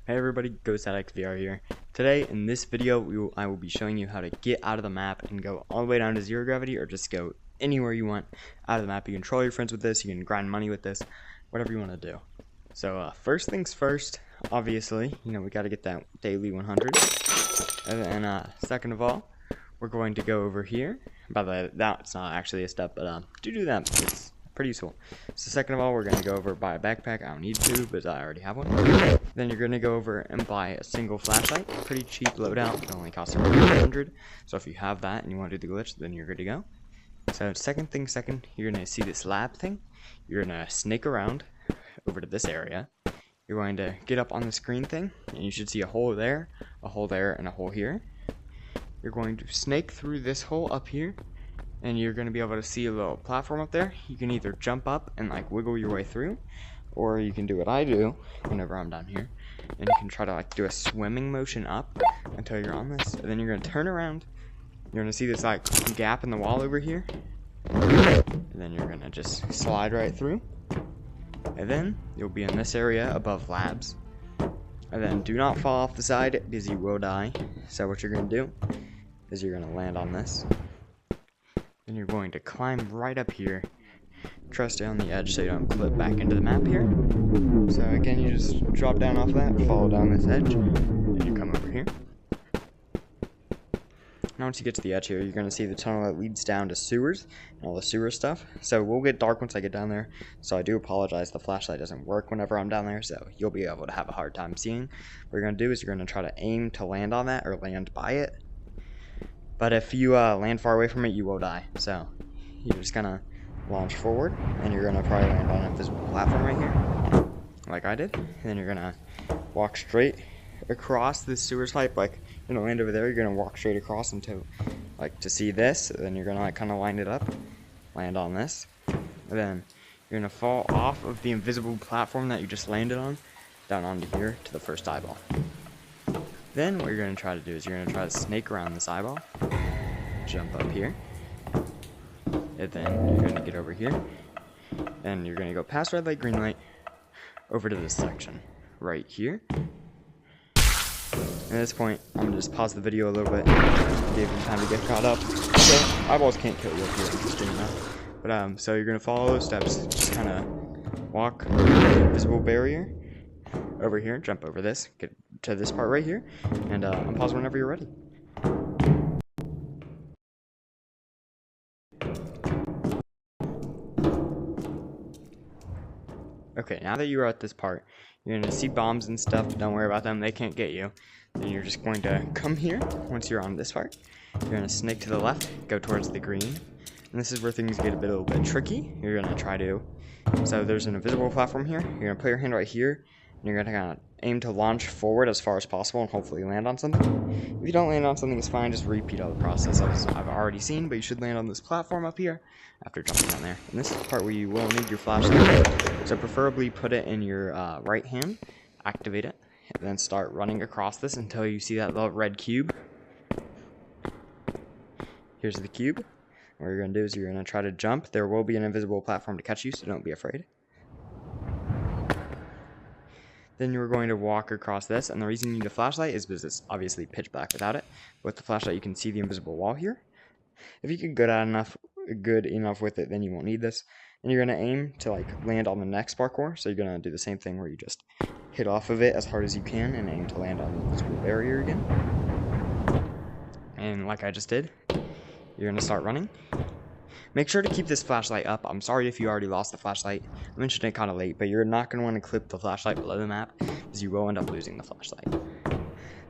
Hey everybody, GhostAddictVR here. Today in this video I will be showing you how to get out of the map and go all the way down to zero gravity, or just go anywhere you want out of the map. You can troll your friends with this, you can grind money with this, whatever you want to do. So first things first, obviously, we got to get that daily 100. And then second of all, we're going to go over here. By the way, that's not actually a step, but do that. It's pretty useful. So second of all, we're going to go over buy a backpack. I don't need to, but I already have one. Then you're going to go over and buy a single flashlight. Pretty cheap loadout. It only costs around 100. So if you have that and you want to do the glitch, then you're good to go. So second, you're going to see this lab thing. You're going to snake around over to this area. You're going to get up on the screen thing, and you should see a hole there, and a hole here. You're going to snake through this hole up here, and you're going to be able to see a little platform up there. You can either jump up and like wiggle your way through, or you can do what I do whenever I'm down here, and you can try to like do a swimming motion up until you're on this, and then you're going to turn around. You're going to see this like gap in the wall over here, and then you're going to just slide right through, and then you'll be in this area above labs. And then do not fall off the side because you will die. So what you're going to do is you're going to land on this. Then you're going to climb right up here. Try to stay on the edge so you don't clip back into the map here. So again, you just drop down off that, follow down this edge, and you come over here. Now once you get to the edge here, you're going to see the tunnel that leads down to sewers and all the sewer stuff. So we'll get dark once I get down there. So I do apologize, the flashlight doesn't work whenever I'm down there, so you'll be able to have a hard time seeing. What you're going to do is you're going to try to aim to land on that or land by it. But if you land far away from it, you will die. So you're just going to launch forward, and you're going to probably land on a invisible platform right here, like I did. And then you're going to walk straight across this sewer pipe. Like, you're going to land over there, you're going to walk straight across until, like, to see this. Then you're going to, like, kind of line it up, land on this. And then you're going to fall off of the invisible platform that you just landed on, down onto here to the first eyeball. Then what you're going to try to do is you're going to try to snake around this eyeball, jump up here, and then you're going to get over here, and you're going to go past red light, green light, over to this section right here. At this point, I'm going to just pause the video a little bit, give you time to get caught up. So, eyeballs can't kill you if you're interested enough. But, so you're going to follow those steps, just kind of walk the invisible barrier over here, jump over this, get to this part right here, and unpause whenever you're ready. Okay, now that you're at this part, you're going to see bombs and stuff, but don't worry about them, they can't get you. Then you're just going to come here, once you're on this part, you're going to snake to the left, go towards the green, and this is where things get a little bit tricky. You're going to try to, so there's an invisible platform here, you're going to put your hand right here, and you're going to kind of aim to launch forward as far as possible and hopefully land on something. If you don't land on something, it's fine, just repeat all the process as I've already seen, but you should land on this platform up here after jumping down there. And this is the part where you will need your flashlight, so preferably put it in your right hand, activate it, and then start running across this until you see that little red cube. Here's the cube. What you're going to do is you're going to try to jump. There will be an invisible platform to catch you, so don't be afraid. Then you're going to walk across this, and the reason you need a flashlight is because it's obviously pitch black without it. With the flashlight, you can see the invisible wall here. If you get good enough with it, then you won't need this. And you're going to aim to like land on the next parkour, so you're going to do the same thing where you just hit off of it as hard as you can and aim to land on the invisible barrier again. And like I just did, you're going to start running. Make sure to keep this flashlight up. I'm sorry if you already lost the flashlight. I mentioned it kind of late, but you're not going to want to clip the flashlight below the map because you will end up losing the flashlight.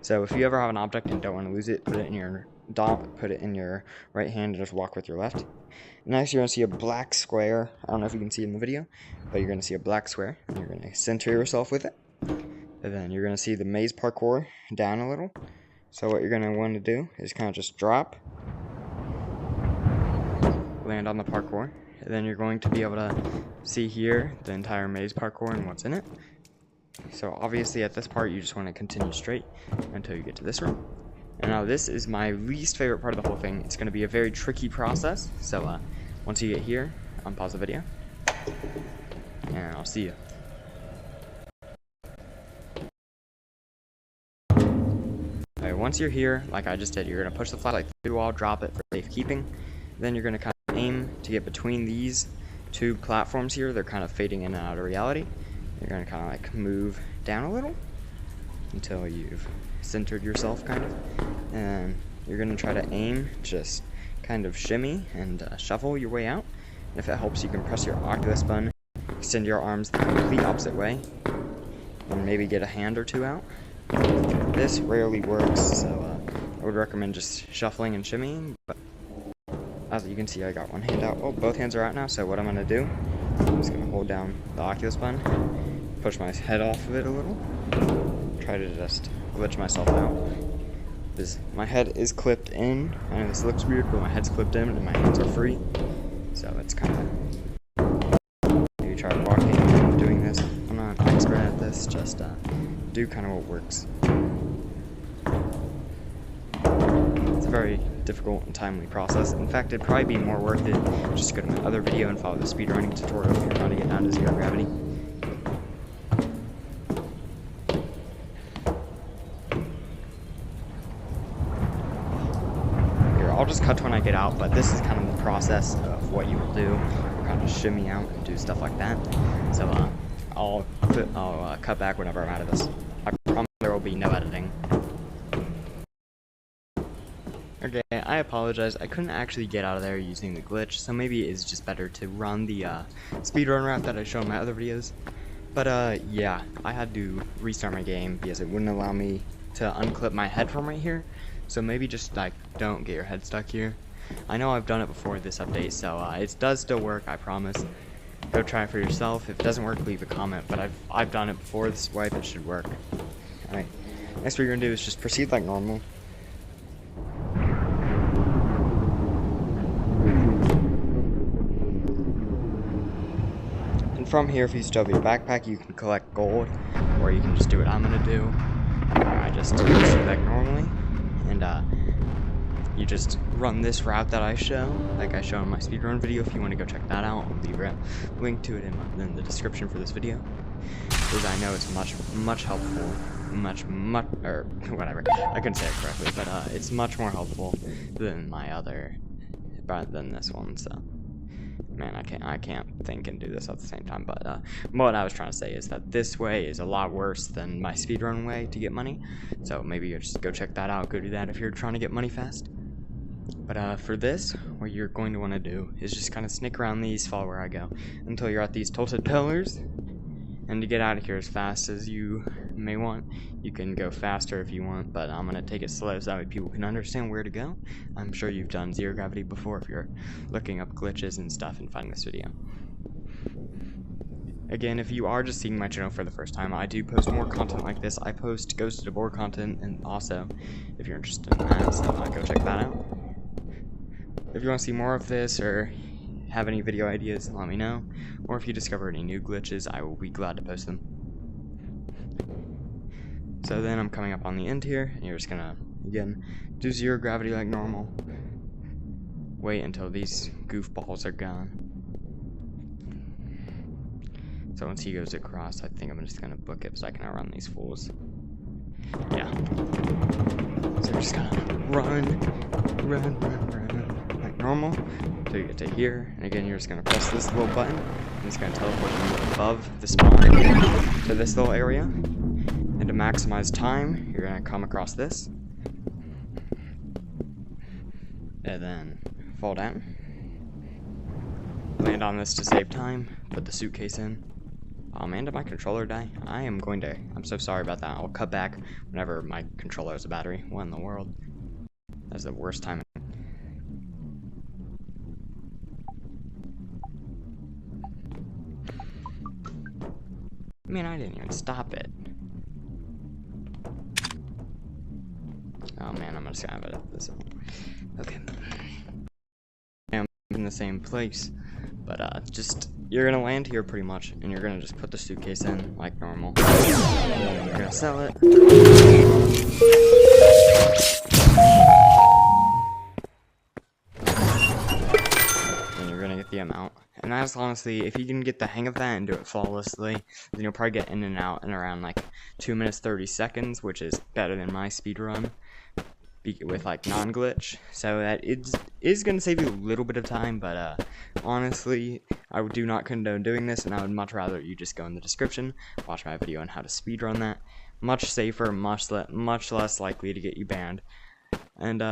So if you ever have an object and don't want to lose it, put it in your right hand and just walk with your left. Next, you're going to see a black square. I don't know if you can see it in the video, but you're going to see a black square. And you're going to center yourself with it. And then you're going to see the maze parkour down a little. So what you're going to want to do is kind of just drop, land on the parkour, and then you're going to be able to see here the entire maze parkour and what's in it. So obviously at this part you just want to continue straight until you get to this room. And now this is my least favorite part of the whole thing. It's going to be a very tricky process, so once you get here, unpause the video, and I'll see you. once you're here, like I just did, you're gonna push the flashlight through the wall, drop it for safekeeping. Then you're gonna kind of aim to get between these two platforms here. They're kind of fading in and out of reality. You're gonna kind of like move down a little until you've centered yourself, kind of, and you're gonna try to aim, just kind of shimmy and shuffle your way out. And if it helps, you can press your Oculus button, extend your arms the complete opposite way, and maybe get a hand or two out. This rarely works, so I would recommend just shuffling and shimmying. But as you can see, I got one hand out. Oh, both hands are out now, so what I'm gonna do, I'm just gonna hold down the Oculus button, push my head off of it a little, try to just glitch myself out. Because my head is clipped in. I know this looks weird, but my head's clipped in and my hands are free. So it's kind of, maybe try walking and doing this. I'm not an expert at this, just do kind of what works. It's a very difficult and timely process. In fact, it'd probably be more worth it just to go to my other video and follow the speedrunning tutorial if you're trying to get down to 0 gravity. I'll just cut to when I get out, but this is kind of the process of what you will do. You'll kind of shimmy out and do stuff like that. So I'll cut back whenever I'm out of this. I promise there will be no editing. Okay, I apologize. I couldn't actually get out of there using the glitch, so maybe it's just better to run the speedrun route that I show in my other videos. But yeah, I had to restart my game because it wouldn't allow me to unclip my head from right here. So maybe just like don't get your head stuck here. I know I've done it before this update, so it does still work, I promise. Go try it for yourself. If it doesn't work, leave a comment, but I've done it before this way, it should work. Alright, next what you're gonna do is just proceed like normal. And from here, if you still have your backpack, you can collect gold, or you can just do what I'm gonna do. I just proceed like normally. And you just run this route that I show, like I show in my speedrun video. If you want to go check that out, I'll leave a link to it in the description for this video. Because I know it's much helpful, or whatever. I couldn't say it correctly, but it's much more helpful than than this one. So, man, I can't think and do this at the same time. But what I was trying to say is that this way is a lot worse than my speedrun way to get money. So maybe you just go check that out. Go do that if you're trying to get money fast. But for this, what you're going to want to do is just kind of sneak around these, follow where I go, until you're at these tilted pillars. And to get out of here as fast as you may want, you can go faster if you want, but I'm going to take it slow so that way people can understand where to go. I'm sure you've done 0 gravity before if you're looking up glitches and stuff and finding this video. Again, if you are just seeing my channel for the first time, I do post more content like this. I post Ghost of War content, and also, if you're interested in that, so go check that out. If you want to see more of this, or have any video ideas, let me know. Or if you discover any new glitches, I will be glad to post them. So then I'm coming up on the end here, and you're just gonna, again, do 0 gravity like normal. Wait until these goofballs are gone. So once he goes across, I think I'm just gonna book it so I can outrun these fools. Yeah. So we're just gonna run like normal until you get to here. And again, you're just gonna press this little button, and it's gonna teleport you above the spawn to this little area. And to maximize time, you're gonna come across this, and then fall down. Land on this to save time. Put the suitcase in. Oh man, did my controller die? I'm so sorry about that. I'll cut back whenever my controller has a battery. What in the world? That's the worst time. I mean, I didn't even stop it. Oh man, I'm just gonna have it at this. Okay. I'm in the same place. But just, you're gonna land here pretty much, and you're gonna just put the suitcase in like normal. And you're gonna sell it. And you're gonna get the amount. And And that's honestly, if you can get the hang of that and do it flawlessly, then you'll probably get in and out in around like 2 minutes 30 seconds, which is better than my speed run with like non-glitch. So that is going to save you a little bit of time, but honestly, I do not condone doing this, and I would much rather you just go in the description, watch my video on how to speedrun that. Much safer, much less likely to get you banned. And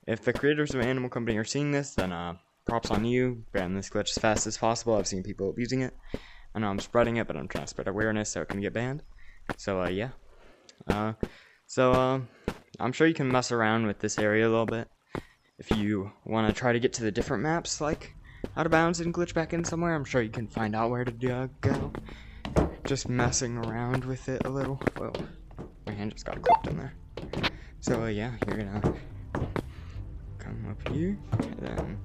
if the creators of Animal Company are seeing this, then props on you. Ban this glitch as fast as possible. I've seen people abusing it. I know I'm spreading it, but I'm trying to spread awareness so it can get banned. So yeah. I'm sure you can mess around with this area a little bit. If you want to try to get to the different maps, like Out of Bounds and Glitch Back In somewhere, I'm sure you can find out where to go. Just messing around with it a little. Whoa, my hand just got clipped in there. So yeah, you're gonna come up here, and then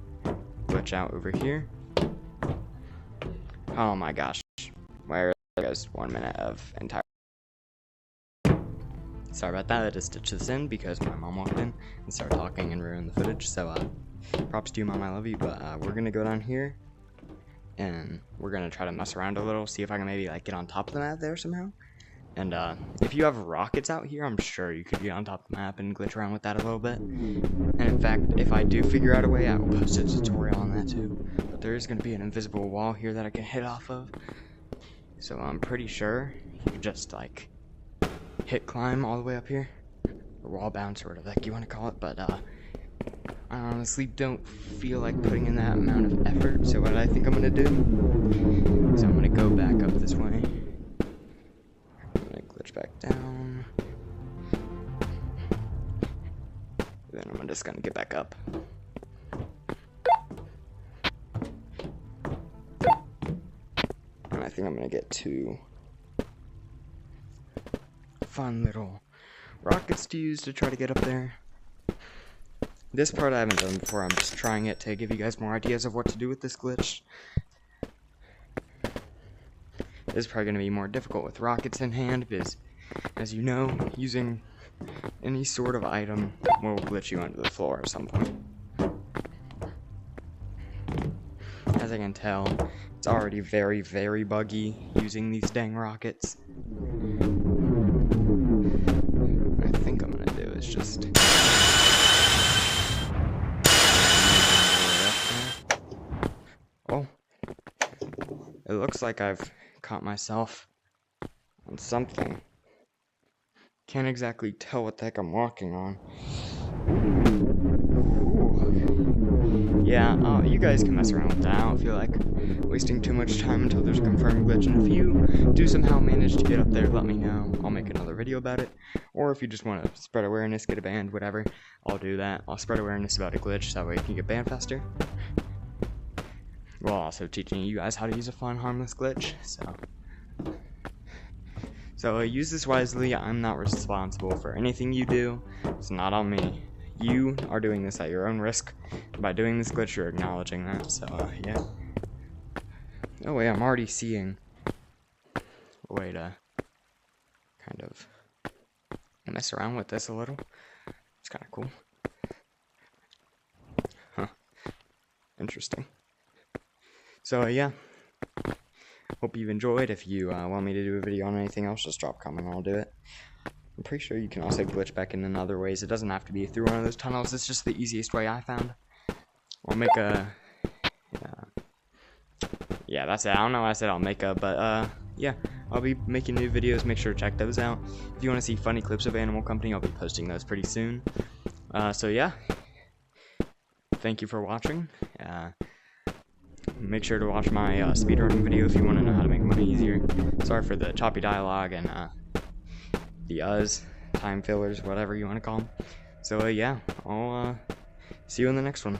glitch out over here. Oh my gosh, where goes 1 minute of entire. Sorry about that, I just stitched this in because my mom walked in and started talking and ruined the footage, so props to you, Mom, I love you. But we're gonna go down here and we're gonna try to mess around a little, see if I can maybe like get on top of the map there somehow. And if you have rockets out here, I'm sure you could get on top of the map and glitch around with that a little bit. And in fact, if I do figure out a way, I will post a tutorial on that too. But there is gonna be an invisible wall here that I can hit off of, so I'm pretty sure you could just like hit climb all the way up here, or wall bounce, or whatever the heck you want to call it. But I honestly don't feel like putting in that amount of effort, so what I think I'm gonna do is I'm gonna go back up this way. I'm gonna glitch back down, then I'm just gonna get back up. And I think I'm gonna get two fun little rockets to use to try to get up there. This part I haven't done before, I'm just trying it to give you guys more ideas of what to do with this glitch. This is probably going to be more difficult with rockets in hand, because, as you know, using any sort of item will glitch you under the floor at some point. As I can tell, it's already very, very buggy using these dang rockets. It's just oh, it looks like I've caught myself on something. Can't exactly tell what the heck I'm walking on. Ooh. Yeah, you guys can mess around with that. I don't feel like wasting too much time until there's a confirmed glitch, and if you do somehow manage to get up there, let me know. I'll make another video about it. Or if you just want to spread awareness, get a banned, whatever, I'll do that. I'll spread awareness about a glitch, so that way you can get banned faster. While also teaching you guys how to use a fun, harmless glitch, so use this wisely. I'm not responsible for anything you do. It's not on me. You are doing this at your own risk. By doing this glitch, you're acknowledging that, so yeah. Oh wait, I'm already seeing a way to kind of mess around with this a little. It's kind of cool. Huh. Interesting. So yeah. Hope you've enjoyed. If you want me to do a video on anything else, just drop a comment and I'll do it. I'm pretty sure you can also glitch back in other ways. It doesn't have to be through one of those tunnels. It's just the easiest way I found. I'll make a... yeah, that's it. I don't know why I said I'll make a, but yeah. I'll be making new videos. Make sure to check those out. If you want to see funny clips of Animal Company, I'll be posting those pretty soon. So yeah. Thank you for watching. Make sure to watch my speedrunning video if you want to know how to make money easier. Sorry for the choppy dialogue and the time fillers, whatever you want to call them. So yeah, I'll see you in the next one.